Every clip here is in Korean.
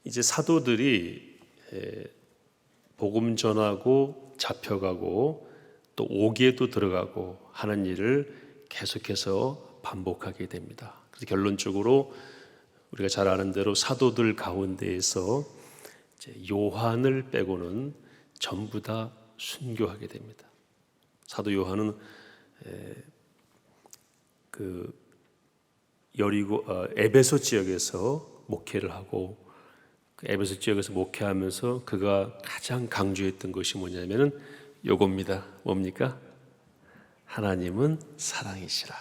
이제 사도들이 복음 전하고 잡혀가고 또 옥에도 들어가고 하는 일을 계속해서 반복하게 됩니다. 그래서 결론적으로 우리가 잘 아는 대로 사도들 가운데에서 이제 요한을 빼고는 전부 다 순교하게 됩니다. 사도 요한은 그 에베소 지역에서 목회를 하고 그 에베소 지역에서 목회하면서 그가 가장 강조했던 것이 뭐냐면은 요겁니다. 뭡니까? 하나님은 사랑이시라.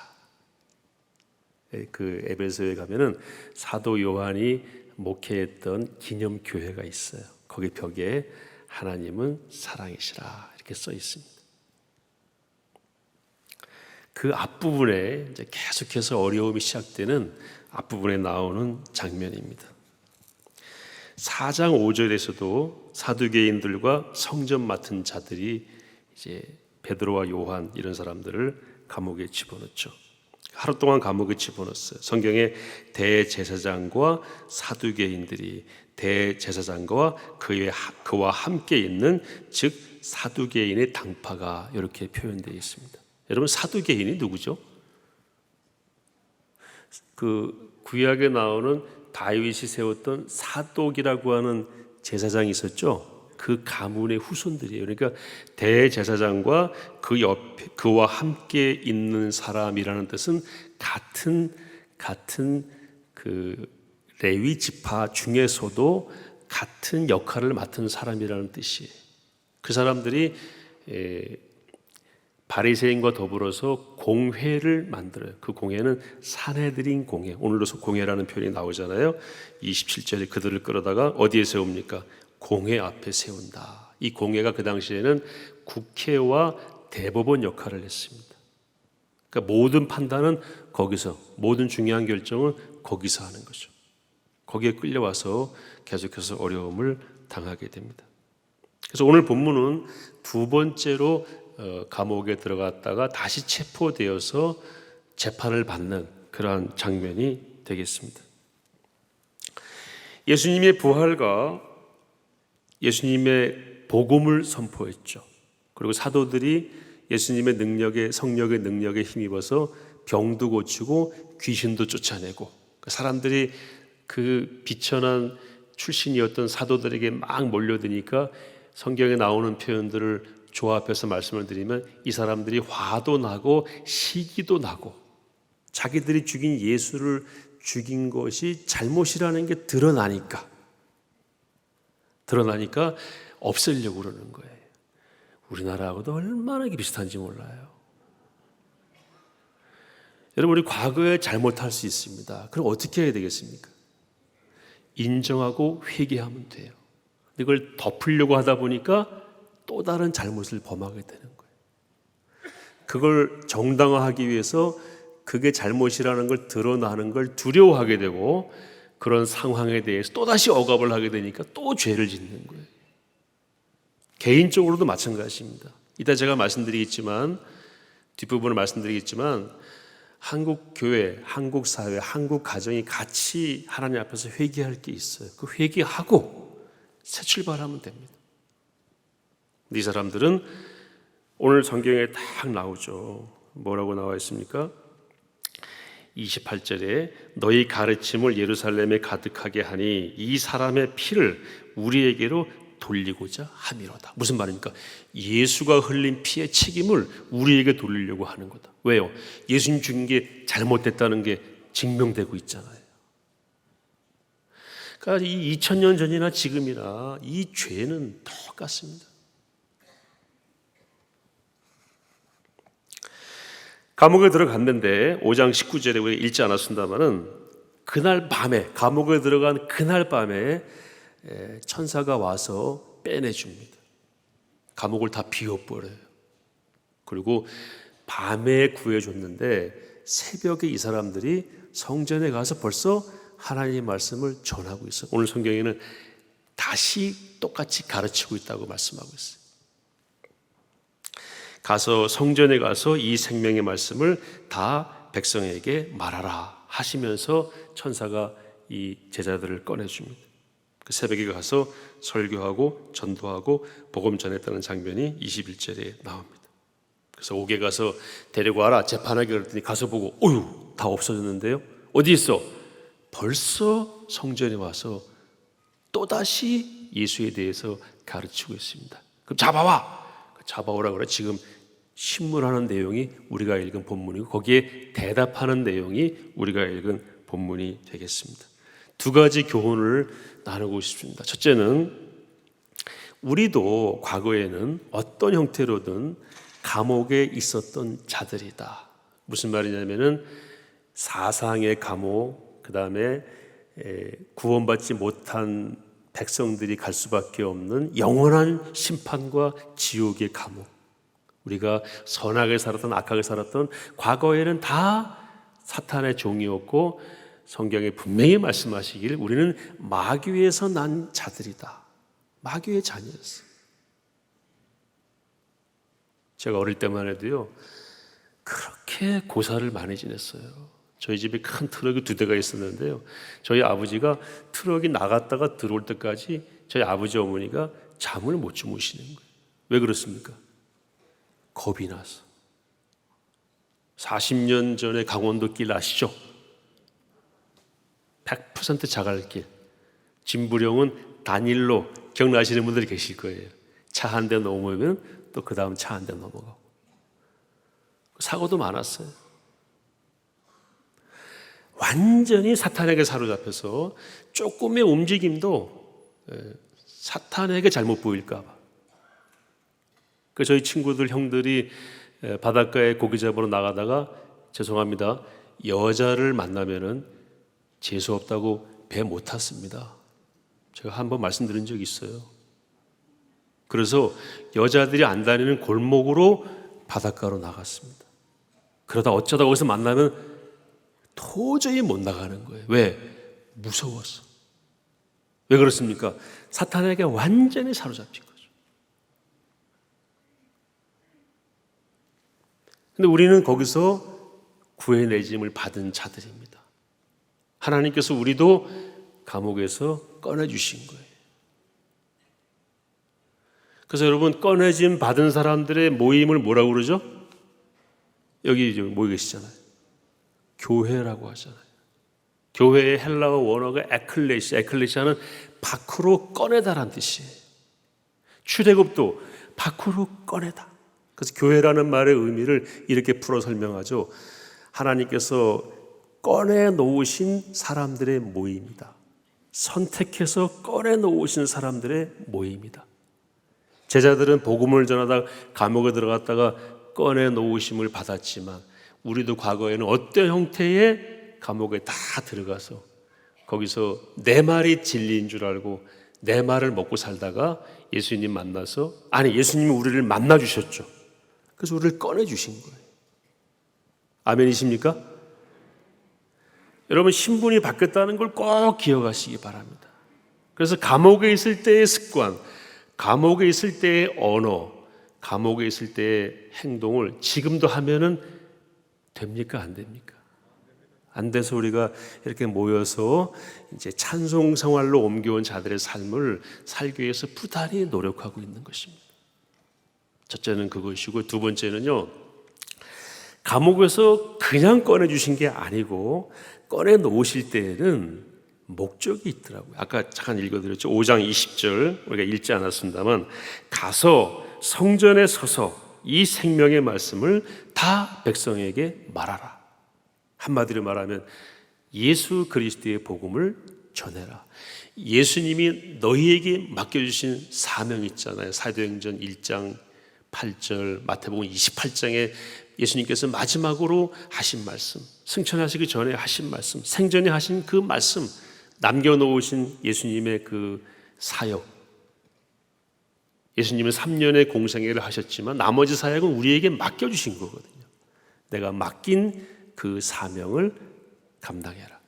그 에베소에 가면은 사도 요한이 목회했던 기념 교회가 있어요. 거기 벽에 하나님은 사랑이시라 이렇게 써 있습니다. 그 앞부분에 이제 계속해서 어려움이 시작되는 앞부분에 나오는 장면입니다. 4장 5절에서도 사두개인들과 성전 맡은 자들이 이제 베드로와 요한 이런 사람들을 감옥에 집어넣죠. 하루 동안 감옥에 집어넣었어요. 성경에 대제사장과 사두개인들이 대제사장과 그와 함께 있는 즉 사두개인의 당파가 이렇게 표현되어 있습니다. 여러분 사두개인이 누구죠? 그 구약에 나오는 다윗이 세웠던 사독이라고 하는 제사장이 있었죠. 그 가문의 후손들이에요. 그러니까 대제사장과 그 옆에 그와 함께 있는 사람이라는 뜻은 같은 그 레위 지파 중에서도 같은 역할을 맡은 사람이라는 뜻이에요. 그 사람들이 바리새인과 더불어서 공회를 만들어요. 그 공회는 산헤드린 공회. 오늘도 공회라는 표현이 나오잖아요. 27절에 그들을 끌어다가 어디에 세웁니까? 공회 앞에 세운다. 이 공회가 그 당시에는 국회와 대법원 역할을 했습니다. 그러니까 모든 판단은 거기서, 모든 중요한 결정은 거기서 하는 거죠. 거기에 끌려와서 계속해서 어려움을 당하게 됩니다. 그래서 오늘 본문은 두 번째로 감옥에 들어갔다가 다시 체포되어서 재판을 받는 그러한 장면이 되겠습니다. 예수님의 부활과 예수님의 복음을 선포했죠. 그리고 사도들이 예수님의 능력에, 성령의 능력에 힘입어서 병도 고치고 귀신도 쫓아내고 사람들이 그 비천한 출신이었던 사도들에게 막 몰려드니까 성경에 나오는 표현들을 조합해서 말씀을 드리면 이 사람들이 화도 나고 시기도 나고 자기들이 죽인 예수를 죽인 것이 잘못이라는 게 드러나니까 없애려고 그러는 거예요. 우리나라하고도 얼마나 비슷한지 몰라요. 여러분 우리 과거에 잘못할 수 있습니다. 그럼 어떻게 해야 되겠습니까? 인정하고 회개하면 돼요. 이걸 덮으려고 하다 보니까 또 다른 잘못을 범하게 되는 거예요. 그걸 정당화하기 위해서 그게 잘못이라는 걸 드러나는 걸 두려워하게 되고 그런 상황에 대해서 또다시 억압을 하게 되니까 또 죄를 짓는 거예요. 개인적으로도 마찬가지입니다. 이따 제가 뒷부분을 말씀드리겠지만 한국 교회, 한국 사회, 한국 가정이 같이 하나님 앞에서 회개할 게 있어요. 그 회개하고 새 출발하면 됩니다. 이 사람들은 오늘 성경에 딱 나오죠. 뭐라고 나와 있습니까? 28절에 너희 가르침을 예루살렘에 가득하게 하니 이 사람의 피를 우리에게로 돌리고자 함이로다. 무슨 말입니까? 예수가 흘린 피의 책임을 우리에게 돌리려고 하는 거다. 왜요? 예수님 죽인 게 잘못됐다는 게 증명되고 있잖아요. 그러니까 이 2000년 전이나 지금이나 이 죄는 똑같습니다. 감옥에 들어갔는데 5장 19절에 우리가 읽지 않았습니다마는 그날 밤에 감옥에 들어간 그날 밤에 천사가 와서 빼내줍니다. 감옥을 다 비워버려요. 그리고 밤에 구해줬는데 새벽에 이 사람들이 성전에 가서 벌써 하나님의 말씀을 전하고 있어요. 오늘 성경에는 다시 똑같이 가르치고 있다고 말씀하고 있어요. 가서 성전에 가서 이 생명의 말씀을 다 백성에게 말하라 하시면서 천사가 이 제자들을 꺼내줍니다. 그 새벽에 가서 설교하고 전도하고 복음 전했다는 장면이 21절에 나옵니다. 그래서 옥에 가서 데리고 와라 재판하게 그랬더니 가서 보고 어휴 다 없어졌는데요. 어디 있어? 벌써 성전에 와서 또다시 예수에 대해서 가르치고 있습니다. 그럼 잡아와. 잡아오라 그래. 지금 신문하는 내용이 우리가 읽은 본문이고 거기에 대답하는 내용이 우리가 읽은 본문이 되겠습니다. 두 가지 교훈을 나누고 싶습니다. 첫째는 우리도 과거에는 어떤 형태로든 감옥에 있었던 자들이다. 무슨 말이냐면은 사상의 감옥, 그 다음에 구원받지 못한 백성들이 갈 수밖에 없는 영원한 심판과 지옥의 감옥. 우리가 선하게 살았던 악하게 살았던 과거에는 다 사탄의 종이었고 성경에 분명히 말씀하시길 우리는 마귀에서 난 자들이다. 마귀의 자녀였어요. 제가 어릴 때만 해도요 그렇게 고사를 많이 지냈어요. 저희 집에 큰 트럭이 2대가 있었는데요, 저희 아버지가 트럭이 나갔다가 들어올 때까지 저희 아버지 어머니가 잠을 못 주무시는 거예요. 왜 그렇습니까? 겁이 나서. 40년 전에 강원도 길 아시죠? 100% 자갈길. 진부령은 단일로 기억나시는 분들이 계실 거예요. 차 한 대 넘으면 또 그 다음 차 한 대 넘어가고. 사고도 많았어요. 완전히 사탄에게 사로잡혀서 조금의 움직임도 사탄에게 잘못 보일까 봐. 그 저희 친구들 형들이 바닷가에 고기 잡으러 나가다가 죄송합니다, 여자를 만나면은 재수 없다고 배 못 탔습니다. 제가 한번 말씀드린 적이 있어요. 그래서 여자들이 안 다니는 골목으로 바닷가로 나갔습니다. 그러다 어쩌다 거기서 만나면 도저히 못 나가는 거예요. 왜? 무서워서. 왜 그렇습니까? 사탄에게 완전히 사로잡힌 거죠. 근데 우리는 거기서 구해내짐을 받은 자들입니다. 하나님께서 우리도 감옥에서 꺼내주신 거예요. 그래서 여러분, 꺼내짐 받은 사람들의 모임을 뭐라고 그러죠? 여기 모여 계시잖아요. 교회라고 하잖아요. 교회의 헬라어 원어가 에클레시아는 밖으로 꺼내다라는 뜻이에요. 출애굽도 밖으로 꺼내다. 그래서 교회라는 말의 의미를 이렇게 풀어 설명하죠. 하나님께서 꺼내 놓으신 사람들의 모임이다. 선택해서 꺼내 놓으신 사람들의 모임이다. 제자들은 복음을 전하다 감옥에 들어갔다가 꺼내 놓으심을 받았지만 우리도 과거에는 어떤 형태의 감옥에 다 들어가서 거기서 내 말이 진리인 줄 알고 내 말을 먹고 살다가 예수님 만나서, 아니 예수님이 우리를 만나 주셨죠. 그래서 우리를 꺼내 주신 거예요. 아멘이십니까? 여러분, 신분이 바뀌었다는 걸 꼭 기억하시기 바랍니다. 그래서 감옥에 있을 때의 습관, 감옥에 있을 때의 언어, 감옥에 있을 때의 행동을 지금도 하면은 됩니까? 안 됩니까? 안 돼서 우리가 이렇게 모여서 이제 찬송 생활로 옮겨온 자들의 삶을 살기 위해서 부단히 노력하고 있는 것입니다. 첫째는 그것이고, 두 번째는요, 감옥에서 그냥 꺼내주신 게 아니고 꺼내 놓으실 때에는 목적이 있더라고요. 아까 잠깐 읽어드렸죠. 5장 20절 우리가 읽지 않았습니다만, 가서 성전에 서서 이 생명의 말씀을 다 백성에게 말하라. 한마디로 말하면 예수 그리스도의 복음을 전해라. 예수님이 너희에게 맡겨주신 사명이 있잖아요. 사도행전 1장 8절, 마태복음 28장에 예수님께서 마지막으로 하신 말씀, 승천하시기 전에 하신 말씀, 생전에 하신 그 말씀, 남겨놓으신 예수님의 그 사역. 예수님은 3년의 공생애를 하셨지만 나머지 사역은 우리에게 맡겨주신 거거든요. 내가 맡긴 그 사명을 감당해라.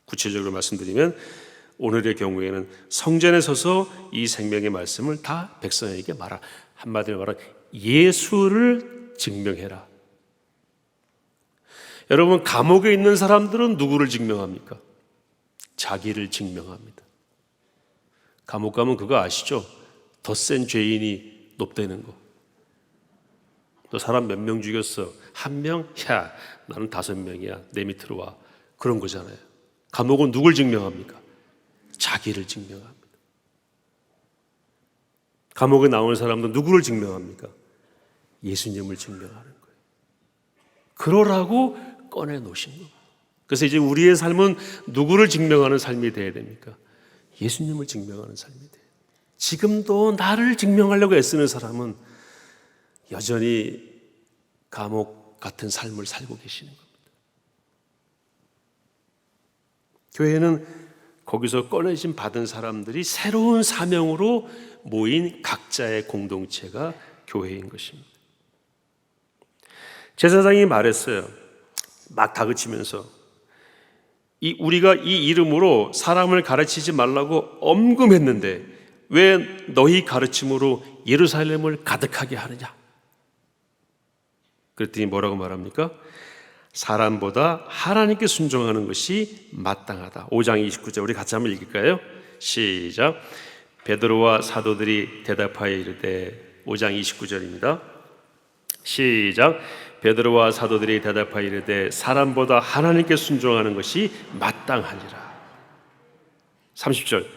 구체적으로 말씀드리면 오늘의 경우에는 성전에 서서 이 생명의 말씀을 다 백성에게 말하라. 한마디로 말하면 예수를 증명해라. 여러분, 감옥에 있는 사람들은 누구를 증명합니까? 자기를 증명합니다. 감옥 가면 그거 아시죠? 더 센 죄인이 높다는 거. 너 사람 몇 명 죽였어? 1명? 야, 나는 5명이야. 내 밑으로 와. 그런 거잖아요. 감옥은 누굴 증명합니까? 자기를 증명합니다. 감옥에 나오는 사람도 누구를 증명합니까? 예수님을 증명하는 거예요. 그러라고 꺼내놓으신 겁니다. 그래서 이제 우리의 삶은 누구를 증명하는 삶이 되어야 됩니까? 예수님을 증명하는 삶이 돼요. 지금도 나를 증명하려고 애쓰는 사람은 여전히 감옥 같은 삶을 살고 계시는 겁니다. 교회는 거기서 꺼내심 받은 사람들이 새로운 사명으로 모인 각자의 공동체가 교회인 것입니다. 제사장이 말했어요. 막 다그치면서 우리가 이 이름으로 사람을 가르치지 말라고 엄금했는데 왜 너희 가르침으로 예루살렘을 가득하게 하느냐? 그랬더니 뭐라고 말합니까? 사람보다 하나님께 순종하는 것이 마땅하다. 5장 29절 우리 같이 한번 읽을까요? 시작. 베드로와 사도들이 대답하여 이르되 5장 29절입니다. 시작. 베드로와 사도들이 대답하여 이르되 사람보다 하나님께 순종하는 것이 마땅하니라. 30절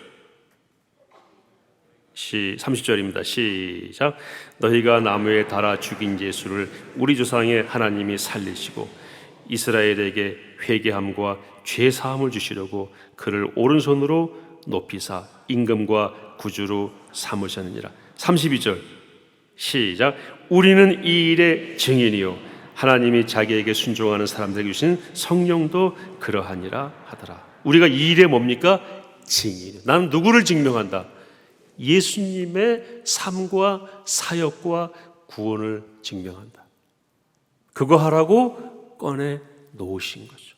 30절입니다. 시작. 너희가 나무에 달아 죽인 예수를 우리 조상의 하나님이 살리시고 이스라엘에게 회개함과 죄 사함을 주시려고 그를 오른손으로 높이사 임금과 구주로 삼으셨느니라. 32절 시작. 우리는 이 일의 증인이요 하나님이 자기에게 순종하는 사람들에게 주신 성령도 그러하니라 하더라. 우리가 이 일에 뭡니까? 증인이요. 나는 누구를 증명한다? 예수님의 삶과 사역과 구원을 증명한다. 그거 하라고 꺼내 놓으신 거죠.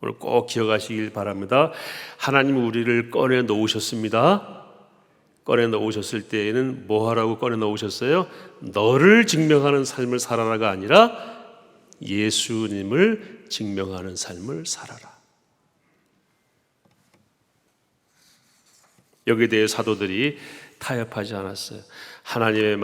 오늘 꼭 기억하시길 바랍니다. 하나님은 우리를 꺼내 놓으셨습니다. 꺼내 놓으셨을 때에는 뭐 하라고 꺼내 놓으셨어요? 너를 증명하는 삶을 살아라가 아니라 예수님을 증명하는 삶을 살아라. 여기에 대해 사도들이 타협하지 않았어요. 하나님의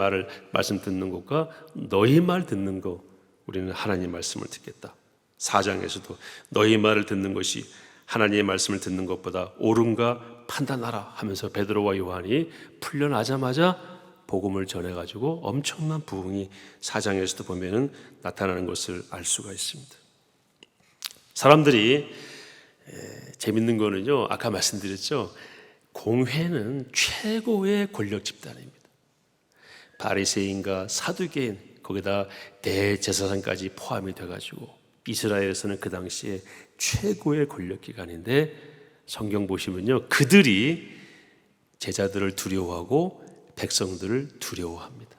말씀 듣는 것과 너희 말 듣는 것, 우리는 하나님 말씀을 듣겠다. 4장에서도 너희 말을 듣는 것이 하나님의 말씀을 듣는 것보다 옳은가 판단하라 하면서 베드로와 요한이 풀려나자마자 복음을 전해가지고 엄청난 부흥이 4장에서도 보면은 나타나는 것을 알 수가 있습니다. 사람들이 재밌는 거는요, 아까 말씀드렸죠. 공회는 최고의 권력 집단입니다. 바리새인과 사두개인 거기다 대제사장까지 포함이 돼가지고 이스라엘에서는 그 당시에 최고의 권력기관인데 성경 보시면요, 그들이 제자들을 두려워하고 백성들을 두려워합니다.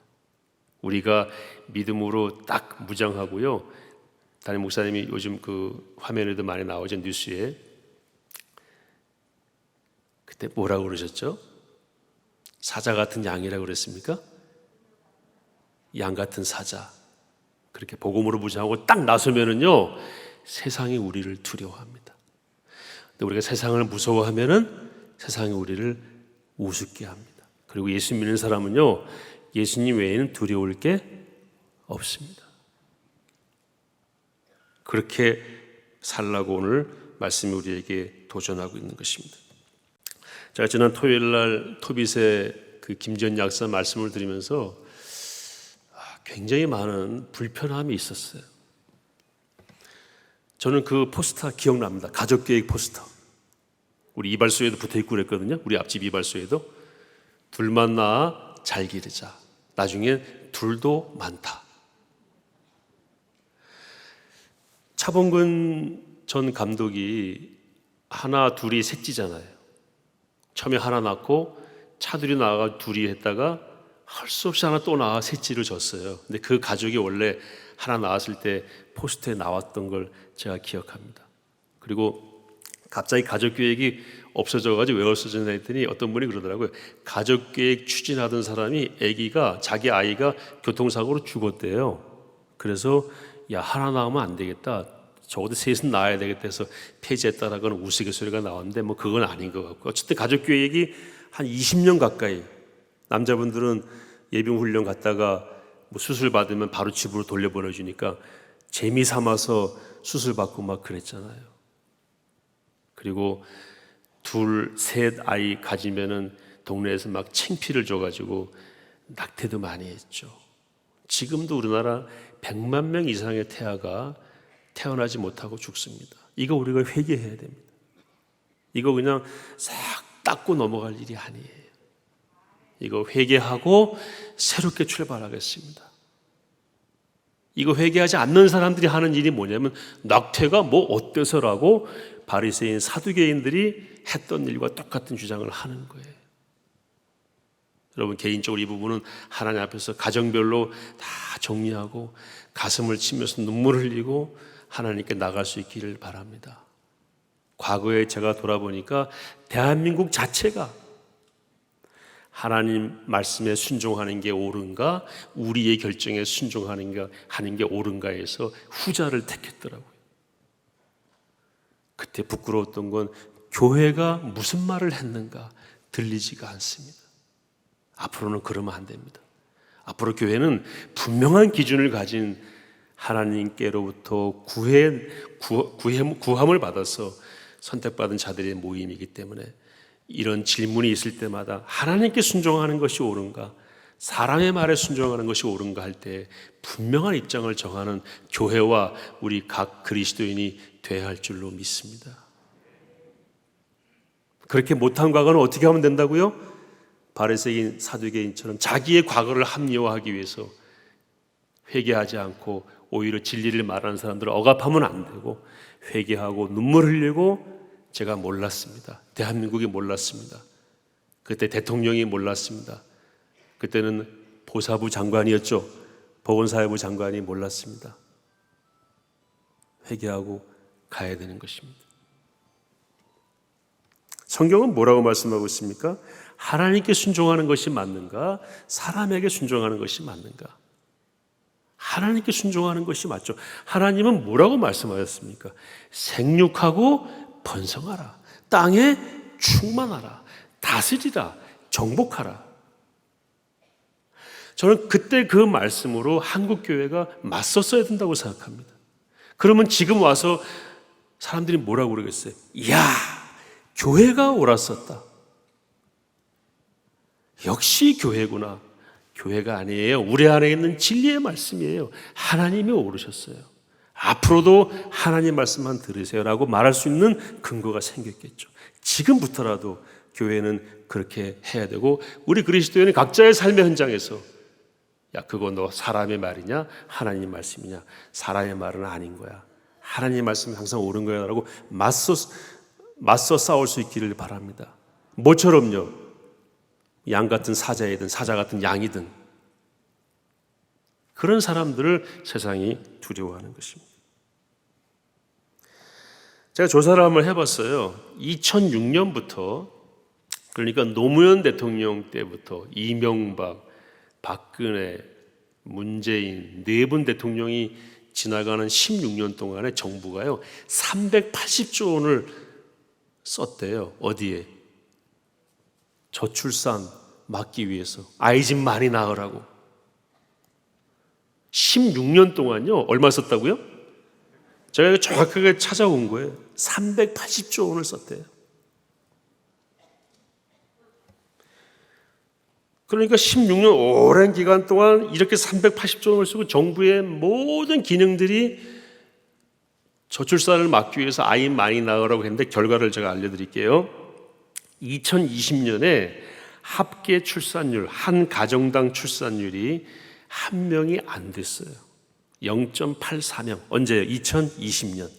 우리가 믿음으로 딱 무장하고요, 담임 목사님이 요즘 그 화면에도 많이 나오죠, 뉴스에. 그때 뭐라고 그러셨죠? 사자 같은 양이라고 그랬습니까? 양 같은 사자. 그렇게 복음으로 무장하고 딱 나서면은요, 세상이 우리를 두려워합니다. 근데 우리가 세상을 무서워하면은 세상이 우리를 우습게 합니다. 그리고 예수 믿는 사람은요, 예수님 외에는 두려울 게 없습니다. 그렇게 살라고 오늘 말씀이 우리에게 도전하고 있는 것입니다. 제가 지난 토요일 날 토빗의 그 김지연 약사 말씀을 드리면서 굉장히 많은 불편함이 있었어요. 저는 그 포스터 기억납니다. 가족계획 포스터. 우리 이발소에도 붙어있고 그랬거든요. 우리 앞집 이발소에도. 둘만 낳아 잘 기르자. 나중에 둘도 많다. 차범근 전 감독이 하나 둘이 셋째잖아요. 처음에 하나 낳고 차둘이 나와가 둘이 했다가 할 수 없이 하나 또 나와 셋째를 줬어요. 근데 그 가족이 원래 하나 낳았을 때 포스터에 나왔던 걸 제가 기억합니다. 그리고 갑자기 가족 계획이 없어져가지고 왜 없어졌나 했더니 어떤 분이 그러더라고요. 가족 계획 추진하던 사람이 자기 아이가 교통사고로 죽었대요. 그래서 야, 하나 낳으면 안 되겠다. 적어도 셋은 낳아야 되겠다 해서 폐지했다라고는 우스갯소리가 나왔는데 뭐 그건 아닌 것 같고, 어쨌든 가족교육이 한 20년 가까이, 남자분들은 예비훈련 갔다가 뭐 수술 받으면 바로 집으로 돌려보내주니까 재미 삼아서 수술 받고 막 그랬잖아요. 그리고 둘, 셋 아이 가지면은 동네에서 막 창피를 줘가지고 낙태도 많이 했죠. 지금도 우리나라 100만 명 이상의 태아가 태어나지 못하고 죽습니다. 이거 우리가 회개해야 됩니다. 이거 그냥 싹 닦고 넘어갈 일이 아니에요. 이거 회개하고 새롭게 출발하겠습니다. 이거 회개하지 않는 사람들이 하는 일이 뭐냐면 낙태가 뭐 어때서라고 바리새인 사두개인들이 했던 일과 똑같은 주장을 하는 거예요. 여러분, 개인적으로 이 부분은 하나님 앞에서 가정별로 다 정리하고 가슴을 치면서 눈물 흘리고 하나님께 나갈 수 있기를 바랍니다. 과거에 제가 돌아보니까 대한민국 자체가 하나님 말씀에 순종하는 게 옳은가, 우리의 결정에 순종하는 게 옳은가에서 후자를 택했더라고요. 그때 부끄러웠던 건 교회가 무슨 말을 했는가 들리지가 않습니다. 앞으로는 그러면 안 됩니다. 앞으로 교회는 분명한 기준을 가진 하나님께로부터 구함을 받아서 선택받은 자들의 모임이기 때문에 이런 질문이 있을 때마다 하나님께 순종하는 것이 옳은가, 사람의 말에 순종하는 것이 옳은가 할 때 분명한 입장을 정하는 교회와 우리 각 그리스도인이 되어야 할 줄로 믿습니다. 그렇게 못한 과거는 어떻게 하면 된다고요? 바리새인 사두개인처럼 자기의 과거를 합리화하기 위해서 회개하지 않고 오히려 진리를 말하는 사람들을 억압하면 안 되고, 회개하고 눈물 흘리고 제가 몰랐습니다. 대한민국이 몰랐습니다. 그때 대통령이 몰랐습니다. 그때는 보사부 장관이었죠. 보건사회부 장관이 몰랐습니다. 회개하고 가야 되는 것입니다. 성경은 뭐라고 말씀하고 있습니까? 하나님께 순종하는 것이 맞는가? 사람에게 순종하는 것이 맞는가? 하나님께 순종하는 것이 맞죠. 하나님은 뭐라고 말씀하셨습니까? 생육하고 번성하라, 땅에 충만하라, 다스리라, 정복하라. 저는 그때 그 말씀으로 한국교회가 맞섰어야 된다고 생각합니다. 그러면 지금 와서 사람들이 뭐라고 그러겠어요? 이야, 교회가 옳았었다. 역시 교회구나. 교회가 아니에요. 우리 안에 있는 진리의 말씀이에요. 하나님이 오르셨어요. 앞으로도 하나님 말씀만 들으세요 라고 말할 수 있는 근거가 생겼겠죠. 지금부터라도 교회는 그렇게 해야 되고, 우리 그리스도인은 각자의 삶의 현장에서 야, 그거 너 사람의 말이냐 하나님 말씀이냐? 사람의 말은 아닌 거야, 하나님 말씀이 항상 옳은 거야 라고 맞서 싸울 수 있기를 바랍니다. 뭐처럼요? 양 같은 사자이든 사자 같은 양이든 그런 사람들을 세상이 두려워하는 것입니다. 제가 조사를 한번 해봤어요. 2006년부터, 그러니까 노무현 대통령 때부터 이명박, 박근혜, 문재인 네 분 대통령이 지나가는 16년 동안에 정부가요 380조 원을 썼대요. 어디에? 저출산 막기 위해서, 아이 집 많이 낳으라고. 16년 동안요 얼마 썼다고요? 제가 정확하게 찾아온 거예요. 380조 원을 썼대요. 그러니까 16년 오랜 기간 동안 이렇게 380조 원을 쓰고 정부의 모든 기능들이 저출산을 막기 위해서 아이 많이 낳으라고 했는데, 결과를 제가 알려드릴게요. 2020년에 합계 출산율, 한 가정당 출산율이 한 명이 안 됐어요. 0.84명. 언제요? 2020년.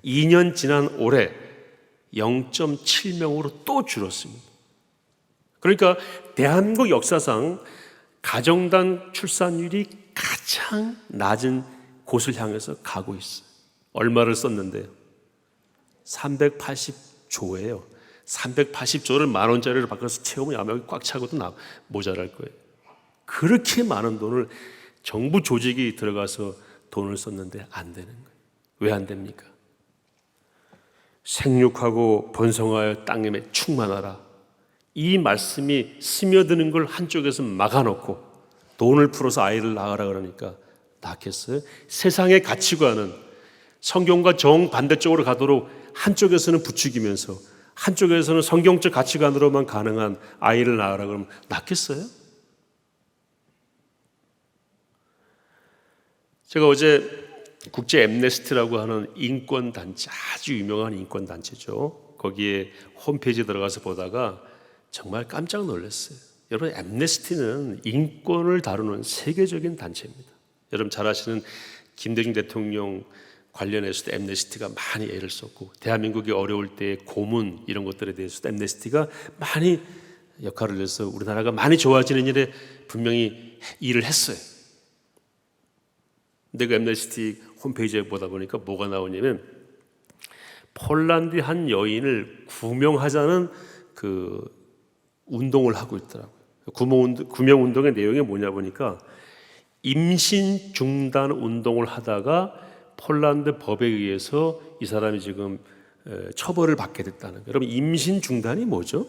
2년 지난 올해 0.7명으로 또 줄었습니다. 그러니까 대한민국 역사상 가정당 출산율이 가장 낮은 곳을 향해서 가고 있어요. 얼마를 썼는데요? 380조예요. 380조를 만 원짜리로 바꿔서 채우면 아마 여기 꽉 차고도 모자랄 거예요. 그렇게 많은 돈을 정부 조직이 들어가서 돈을 썼는데 안 되는 거예요. 왜 안 됩니까? 생육하고 번성하여 땅에 충만하라. 이 말씀이 스며드는 걸 한쪽에서 막아놓고 돈을 풀어서 아이를 낳으라 그러니까 낳겠어요? 세상의 가치관은 성경과 정반대쪽으로 가도록 한쪽에서는 부추기면서 한쪽에서는 성경적 가치관으로만 가능한 아이를 낳으라 그러면 낳겠어요? 제가 어제 국제 엠네스티라고 하는 인권단체, 아주 유명한 인권단체죠. 거기에 홈페이지에 들어가서 보다가 정말 깜짝 놀랐어요. 여러분, 엠네스티는 인권을 다루는 세계적인 단체입니다. 여러분 잘 아시는 김대중 대통령 관련해서도 엠네스티가 많이 애를 썼고, 대한민국이 어려울 때 고문 이런 것들에 대해서도 엠네스티가 많이 역할을 해서 우리나라가 많이 좋아지는 일에 분명히 일을 했어요. 근데 그 엠네스티 홈페이지에 보다 보니까 뭐가 나오냐면 폴란드의 한 여인을 구명하자는 그 운동을 하고 있더라고요. 구명 운동의 내용이 뭐냐 보니까 임신 중단 운동을 하다가 폴란드 법에 의해서 이 사람이 지금 처벌을 받게 됐다는 거예요. 여러분, 임신 중단이 뭐죠?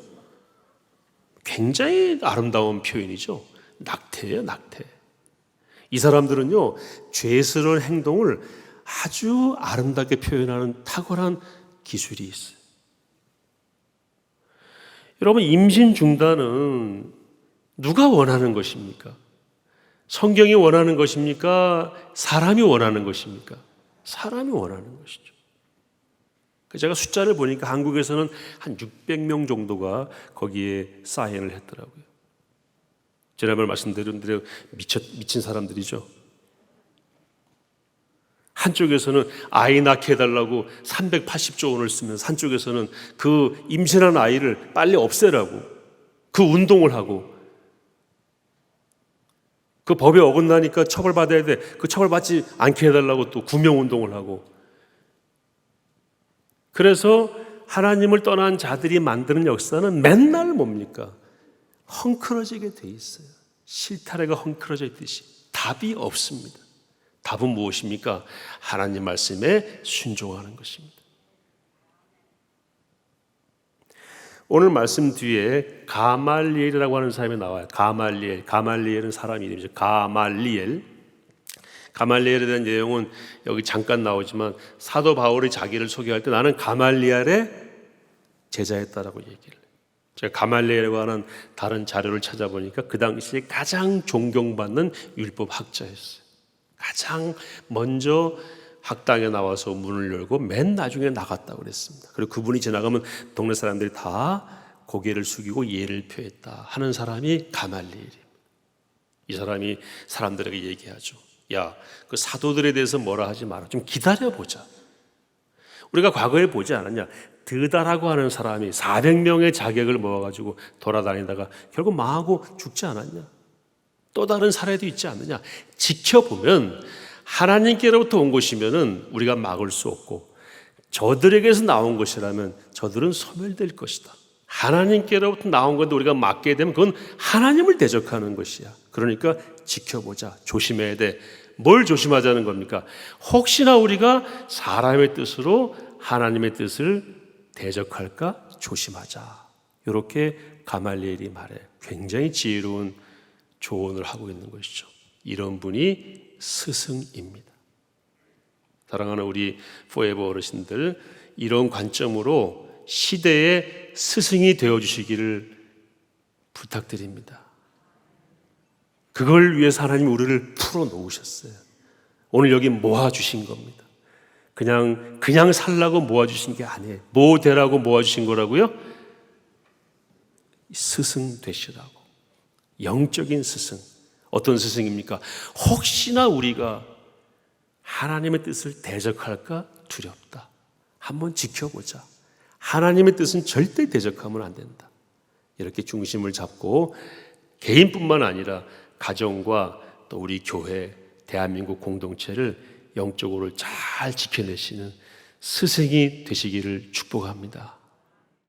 굉장히 아름다운 표현이죠. 낙태예요, 낙태. 이 사람들은요, 죄스러운 행동을 아주 아름답게 표현하는 탁월한 기술이 있어요. 여러분, 임신 중단은 누가 원하는 것입니까? 성경이 원하는 것입니까? 사람이 원하는 것입니까? 사람이 원하는 것이죠. 제가 숫자를 보니까 한국에서는 한 600명 정도가 거기에 사인을 했더라고요. 지난번에 말씀드린 대로 미친 사람들이죠. 한쪽에서는 아이 낳게 해달라고 380조 원을 쓰면서 한쪽에서는 그 임신한 아이를 빨리 없애라고 그 운동을 하고, 그 법에 어긋나니까 처벌받아야 돼, 그 처벌받지 않게 해달라고 또 구명운동을 하고. 그래서 하나님을 떠난 자들이 만드는 역사는 맨날 뭡니까? 헝클어지게 돼 있어요. 실타래가 헝클어져 있듯이 답이 없습니다. 답은 무엇입니까? 하나님 말씀에 순종하는 것입니다. 오늘 말씀 뒤에 가말리엘이라고 하는 사람이 나와요. 가말리엘은 사람 이름이죠. 가말리엘에 대한 내용은 여기 잠깐 나오지만 사도 바울이 자기를 소개할 때 나는 가말리엘의 제자였다라고 얘기를 해요. 제가 가말리엘이라고 하는 다른 자료를 찾아보니까 그 당시에 가장 존경받는 율법 학자였어요. 가장 먼저 학당에 나와서 문을 열고 맨 나중에 나갔다고 그랬습니다. 그리고 그분이 지나가면 동네 사람들이 다 고개를 숙이고 예를 표했다 하는 사람이 가말리엘입니다. 이 사람이 사람들에게 얘기하죠. 야, 그 사도들에 대해서 뭐라 하지 마라. 좀 기다려보자. 우리가 과거에 보지 않았냐? 드다라고 하는 사람이 400명의 자객을 모아가지고 돌아다니다가 결국 망하고 죽지 않았냐? 또 다른 사례도 있지 않느냐? 지켜보면 하나님께로부터 온 것이면은 우리가 막을 수 없고, 저들에게서 나온 것이라면 저들은 소멸될 것이다. 하나님께로부터 나온 건데 우리가 막게 되면 그건 하나님을 대적하는 것이야. 그러니까 지켜보자. 조심해야 돼. 뭘 조심하자는 겁니까? 혹시나 우리가 사람의 뜻으로 하나님의 뜻을 대적할까 조심하자. 이렇게 가말리엘이 말해. 굉장히 지혜로운 조언을 하고 있는 것이죠. 이런 분이 스승입니다. 사랑하는 우리 포에버 어르신들, 이런 관점으로 시대의 스승이 되어주시기를 부탁드립니다. 그걸 위해서 하나님이 우리를 풀어놓으셨어요. 오늘 여기 모아주신 겁니다. 그냥 살라고 모아주신 게 아니에요. 뭐 되라고 모아주신 거라고요? 스승 되시라고. 영적인 스승. 어떤 스승입니까? 혹시나 우리가 하나님의 뜻을 대적할까 두렵다. 한번 지켜보자. 하나님의 뜻은 절대 대적하면 안 된다. 이렇게 중심을 잡고 개인뿐만 아니라 가정과 또 우리 교회, 대한민국 공동체를 영적으로 잘 지켜내시는 스승이 되시기를 축복합니다.